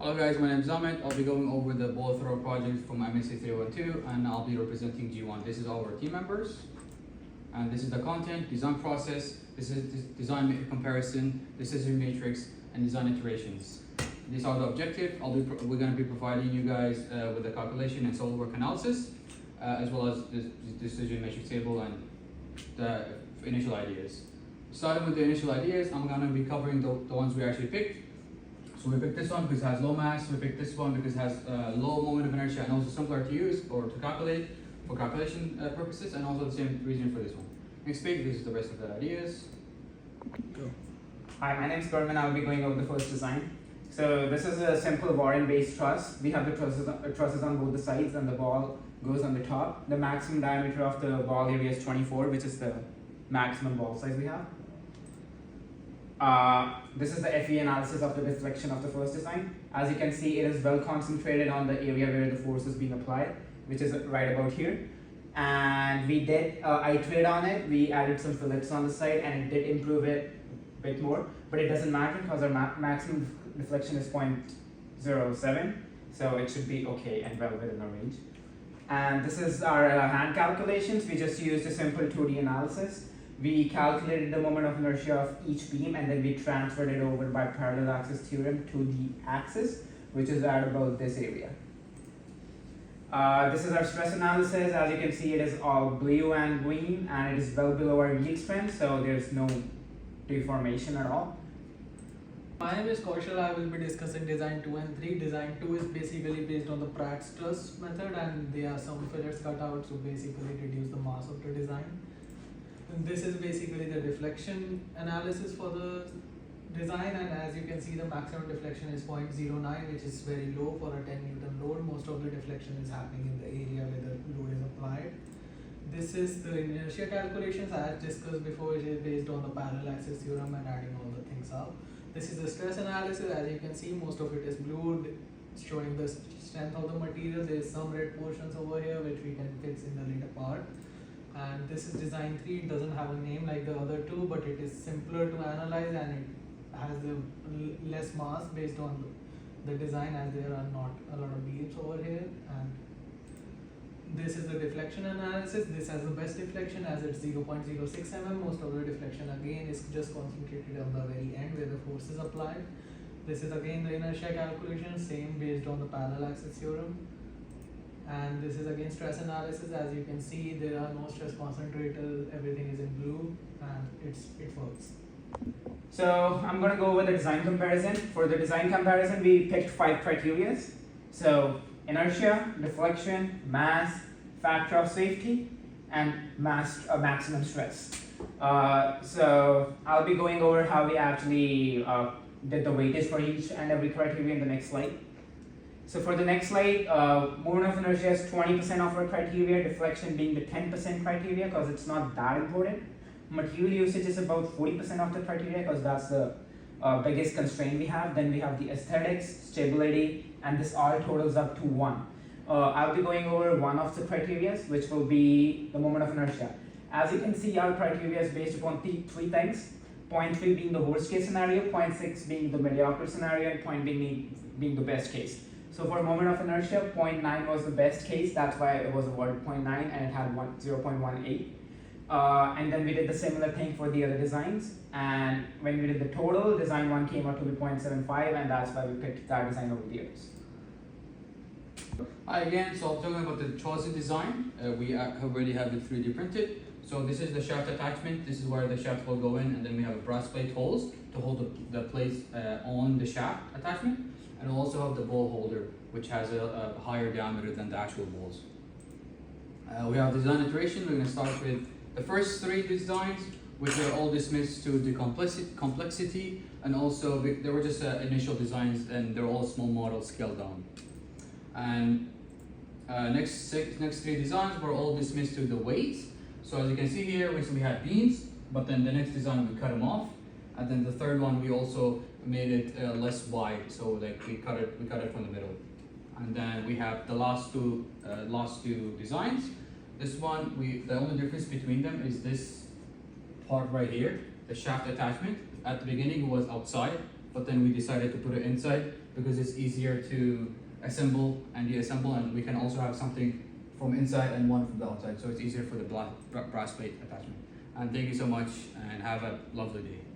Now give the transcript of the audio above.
Hello guys, my name is Ahmed. I'll be going over the ball throw project from MSE312 and I'll be representing G1. This is our team members and this is the content, design process, this is design comparison, decision matrix, and design iterations. These are the objectives. We're going to be providing you guys with the calculation and SolidWorks analysis as well as the decision matrix table and the initial ideas. Starting with the initial ideas, I'm going to be covering the ones we actually picked. So we picked this one because it has low mass, we picked this one because it has low moment of inertia and also simpler to use or to calculate for calculation purposes, and also the same reason for this one. Next page, this is the rest of the ideas. Go. Hi, my name is Gorman. I'll be going over the first design. So this is a simple Warren-based truss. We have the trusses on both the sides and the ball goes on the top. The maximum diameter of the ball area is 24, which is the maximum ball size we have. This is the FE analysis of the deflection of the first design. As you can see, it is well concentrated on the area where the force is being applied, which is right about here. And we did iterate on it. We added some fillets on the side and it did improve it a bit more, but it doesn't matter because our maximum deflection is 0.07, so it should be okay and well within our range. And this is our hand calculations. We just used a simple 2D analysis. We calculated the moment of inertia of each beam and then we transferred it over by parallel axis theorem to the axis, which is at about this area. This is our stress analysis. As you can see, it is all blue and green and it is well below our yield strength, so there's no deformation at all. My name is Kaushal. I will be discussing design 2 and 3. Design 2 is basically based on the Pratt's truss method and there are some fillets cut out to basically reduce the mass of the design. And this is basically the deflection analysis for the design, and as you can see, the maximum deflection is 0.09, which is very low for a 10 Newton load. Most of the deflection is happening in the area where the load is applied. This is the inertia calculations as discussed before, which is based on the parallel axis theorem and adding all the things up. This is the stress analysis. As you can see, most of it is blue, showing the strength of the material. There is some red portions over here which we can fix in the later part. And this is design 3. It doesn't have a name like the other two, but it is simpler to analyze and it has a less mass based on the design, as there are not a lot of beams over here. And this is the deflection analysis. This has the best deflection as it's 0.06 mm. Most of the deflection again is just concentrated on the very end where the force is applied. This is again the inertia calculation, same based on the parallel axis theorem. And this is again stress analysis. As you can see, there are no stress concentrators, everything is in blue and it works. So I'm going to go over the design comparison. For the design comparison, we picked 5 criteria. So inertia, deflection, mass, factor of safety, and maximum stress. So I'll be going over how we actually did the weightage for each and every criteria in the next slide. So for the next slide, moment of inertia is 20% of our criteria, deflection being the 10% criteria because it's not that important. Material usage is about 40% of the criteria because that's the biggest constraint we have. Then we have the aesthetics, stability, and this all totals up to 1. I'll be going over one of the criteria, which will be the moment of inertia. As you can see, our criteria is based upon three things. 0.3 being the worst case scenario, 0.6 being the mediocre scenario, and 0.8 being the best case. So for moment of inertia, 0.9 was the best case. That's why it was awarded 0.9 and it had 0.18. And then we did the similar thing for the other designs. And when we did the total, design 1 came out to be 0.75, and that's why we picked that design over the others. Hi again, so I'm talking about the chosen design. We already have it 3D printed. So this is the shaft attachment. This is where the shaft will go in, and then we have a brass plate holes to hold the plates on the shaft attachment. And we also have the ball holder, which has a higher diameter than the actual balls. We have design iteration. We're going to start with the first 3 designs, which are all dismissed to the complexity, and also they were just initial designs, and they're all small models scaled down. And next 3 designs were all dismissed to the weight. So as you can see here, we had beams, but then the next design we cut them off, and then the third one we also made it less wide, so like we cut it from the middle. And then we have the last two designs. This one, the only difference between them is this part right here, the shaft attachment. At the beginning it was outside, but then we decided to put it inside because it's easier to assemble and deassemble, and we can also have something from inside and one from the outside, so it's easier for the brass plate attachment. And thank you so much, and have a lovely day.